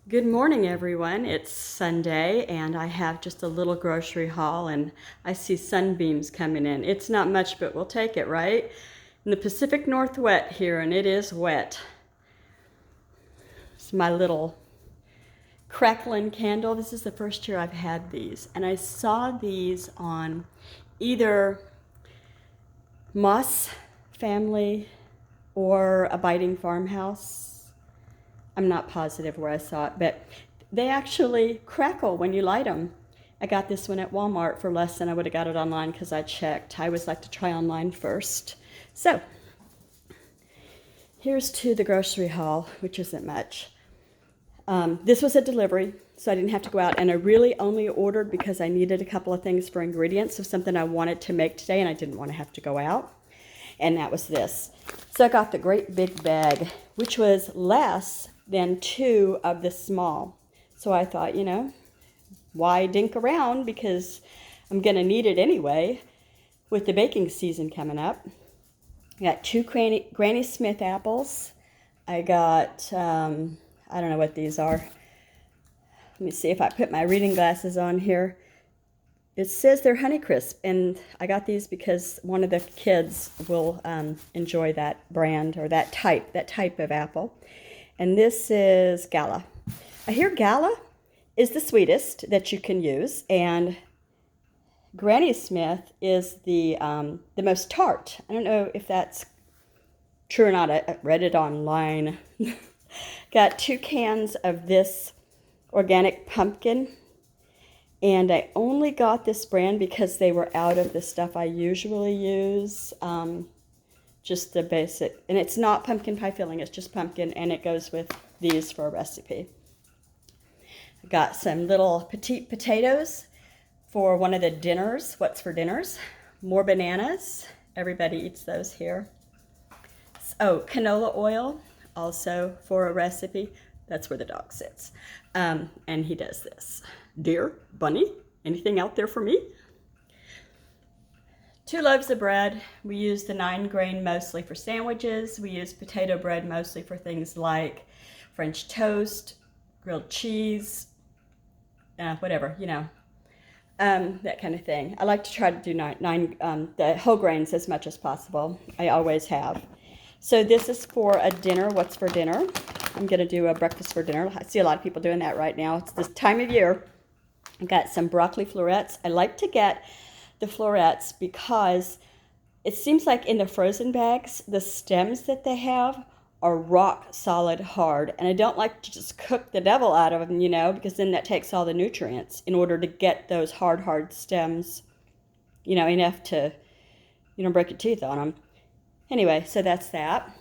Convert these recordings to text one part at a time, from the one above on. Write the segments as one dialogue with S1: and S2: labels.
S1: Good morning, everyone. It's Sunday, and I have just a little grocery haul, and I see sunbeams coming in. It's not much, but we'll take it, right? In the Pacific Northwest here, and it is wet. It's my little Crackling Candle. This is the first year I've had these, and I saw these on either Moss Family or Abiding Farmhouse. I'm not positive where I saw it, but they actually crackle when you light them. I got this one at Walmart for less than I would have got it online because I checked. I always like to try online first. So here's to the grocery haul, which isn't much. This was a delivery, so I didn't have to go out, and I really only ordered because I needed a couple of things for ingredients of something I wanted to make today, and I didn't want to have to go out, and that was this. So I got the great big bag, which was less than 2 of the small. So I thought, why dink around, because I'm going to need it anyway with the baking season coming up. I got 2 Granny Smith apples. I got, I don't know what these are. Let me see if I put my reading glasses on here. It says they're Honeycrisp, and I got these because one of the kids will enjoy that brand or that type of apple. And this is Gala. I hear Gala is the sweetest that you can use, and Granny Smith is the most tart. I don't know if that's true or not. I read it online. Got 2 cans of this organic pumpkin, and I only got this brand because they were out of the stuff I usually use. Just the basic, and it's not pumpkin pie filling, it's just pumpkin, and it goes with these for a recipe. I got some little petite potatoes for one of the dinners. What's for dinners? More bananas. Everybody eats those here. Oh, canola oil, also for a recipe. That's where the dog sits. And he does this. Dear Bunny, anything out there for me? 2 loaves of bread. We use the 9 grain mostly for sandwiches. We use potato bread mostly for things like French toast, grilled cheese, whatever, that kind of thing. I like to try to do the whole grains as much as possible. I always have. So this is for a dinner. What's for dinner? I'm going to do a breakfast for dinner. I see a lot of people doing that right now. It's this time of year. I got some broccoli florets. I like to get the florets because it seems like in the frozen bags, the stems that they have are rock solid hard. And I don't like to just cook the devil out of them, because then that takes all the nutrients in order to get those hard stems, enough to, break your teeth on them. Anyway, so that's that.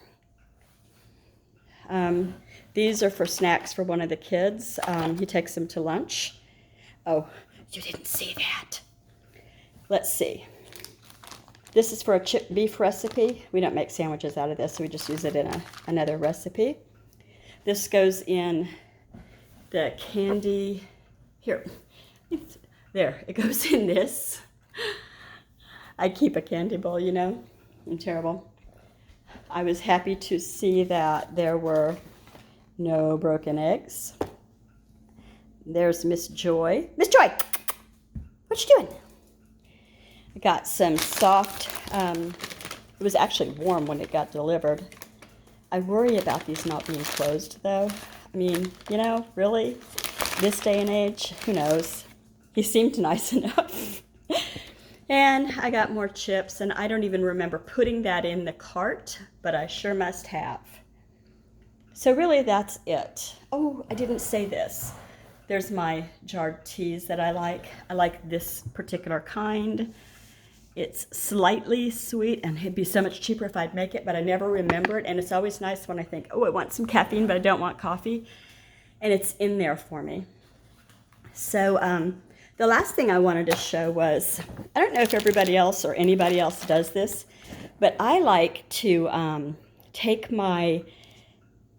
S1: These are for snacks for one of the kids. He takes them to lunch. Oh, you didn't see that. Let's see. This is for a chipped beef recipe. We don't make sandwiches out of this, so we just use it in another recipe. This goes in the candy. Here. There, it goes in this. I keep a candy bowl, I'm terrible. I was happy to see that there were no broken eggs. There's Miss Joy. Miss Joy, what you doing? I got some soft, it was actually warm when it got delivered. I worry about these not being closed though. I mean, really? This day and age, who knows? He seemed nice enough. And I got more chips, and I don't even remember putting that in the cart, but I sure must have. So really that's it. Oh, I didn't say this. There's my jarred teas that I like. I like this particular kind. It's slightly sweet, and it'd be so much cheaper if I'd make it, but I never remember it. And it's always nice when I think, oh, I want some caffeine, but I don't want coffee. And it's in there for me. So the last thing I wanted to show was, I don't know if everybody else or anybody else does this, but I like to take my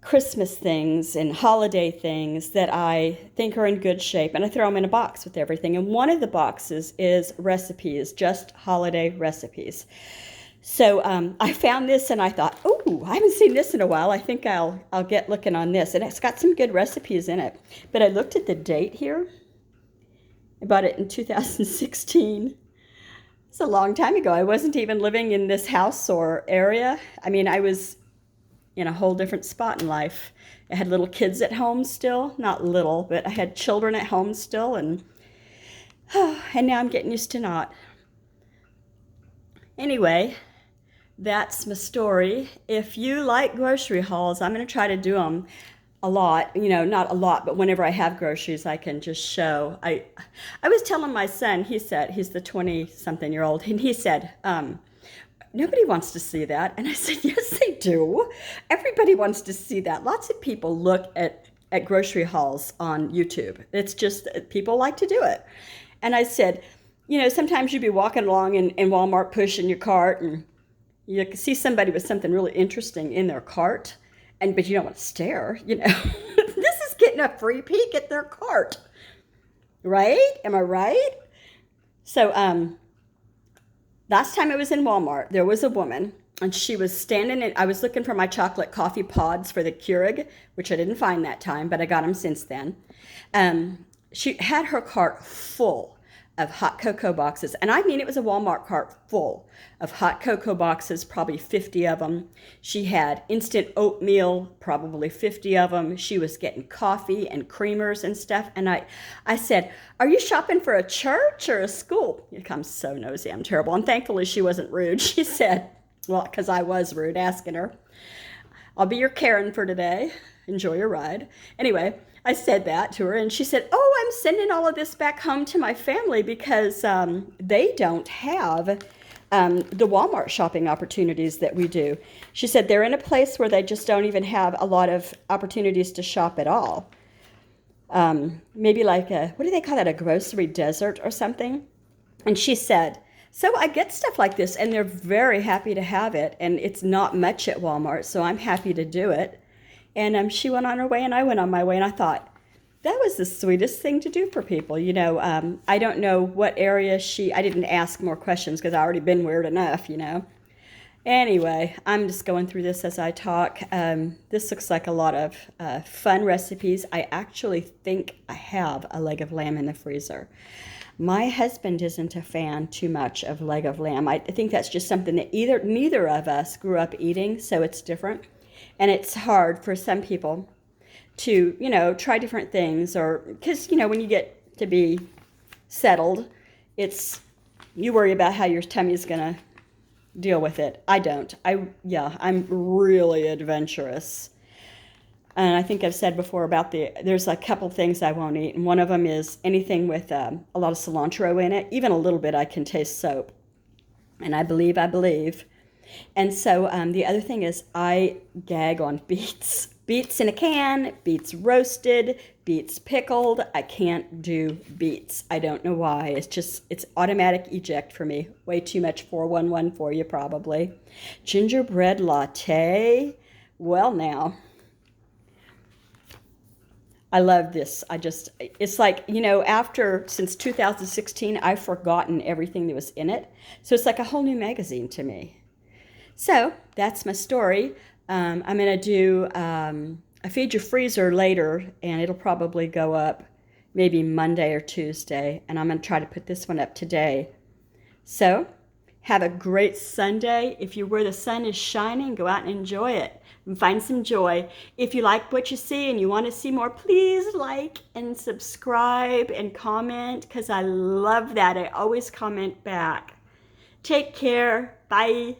S1: Christmas things and holiday things that I think are in good shape, and I throw them in a box with everything. And one of the boxes is recipes, just holiday recipes. So I found this and I thought, oh, I haven't seen this in a while. I think I'll get looking on this. And it's got some good recipes in it. But I looked at the date here. I bought it in 2016. It's a long time ago. I wasn't even living in this house or area. I mean, I was in a whole different spot in life. I had little kids at home still. Not little, but I had children at home still. And now I'm getting used to not. Anyway, that's my story. If you like grocery hauls, I'm going to try to do them a lot. You know, not a lot, but whenever I have groceries, I can just show. I was telling my son, he said, he's the 20-something-year-old, and he said, nobody wants to see that. And I said, yes, they do. Everybody wants to see that. Lots of people look at grocery hauls on YouTube. It's just, people like to do it. And I said, you know, sometimes you'd be walking along in Walmart pushing your cart and you can see somebody with something really interesting in their cart, but you don't want to stare, you know. This is getting a free peek at their cart, right? Am I right? So last time I was in Walmart, there was a woman, and she was standing in, I was looking for my chocolate coffee pods for the Keurig, which I didn't find that time, but I got them since then. She had her cart full of hot cocoa boxes. And I mean, it was a Walmart cart full of hot cocoa boxes, probably 50 of them. She had instant oatmeal, probably 50 of them. She was getting coffee and creamers and stuff. And I said, are you shopping for a church or a school? I'm so nosy, I'm terrible. And thankfully she wasn't rude. She said, well, because I was rude asking her, I'll be your Karen for today. Enjoy your ride. Anyway, I said that to her, and she said, oh, I'm sending all of this back home to my family because they don't have the Walmart shopping opportunities that we do. She said they're in a place where they just don't even have a lot of opportunities to shop at all. Maybe like what do they call that, a grocery desert or something? And she said, so I get stuff like this, and they're very happy to have it, and it's not much at Walmart, so I'm happy to do it. And she went on her way and I went on my way, and I thought, that was the sweetest thing to do for people. You know, I don't know what area I didn't ask more questions because I already been weird enough, you know. Anyway, I'm just going through this as I talk. This looks like a lot of fun recipes. I actually think I have a leg of lamb in the freezer. My husband isn't a fan too much of leg of lamb. I think that's just something that neither of us grew up eating, so it's different. And it's hard for some people to, you know, try different things, or because, you know, when you get to be settled, you worry about how your tummy is going to deal with it. I don't. I'm really adventurous. And I think I've said before about there's a couple things I won't eat. And one of them is anything with a lot of cilantro in it. Even a little bit, I can taste soap. And I believe. And so the other thing is I gag on beets. Beets in a can, beets roasted, beets pickled. I can't do beets. I don't know why. It's automatic eject for me. Way too much 411 for you probably. Gingerbread latte. Well now. I love this. It's like, you know, since 2016, I've forgotten everything that was in it. So it's like a whole new magazine to me. So that's my story. I'm going to do a Feed Your Freezer later, and it'll probably go up maybe Monday or Tuesday, and I'm going to try to put this one up today. So have a great Sunday. If you're where the sun is shining, go out and enjoy it and find some joy. If you like what you see and you want to see more, please like and subscribe and comment, because I love that. I always comment back. Take care. Bye.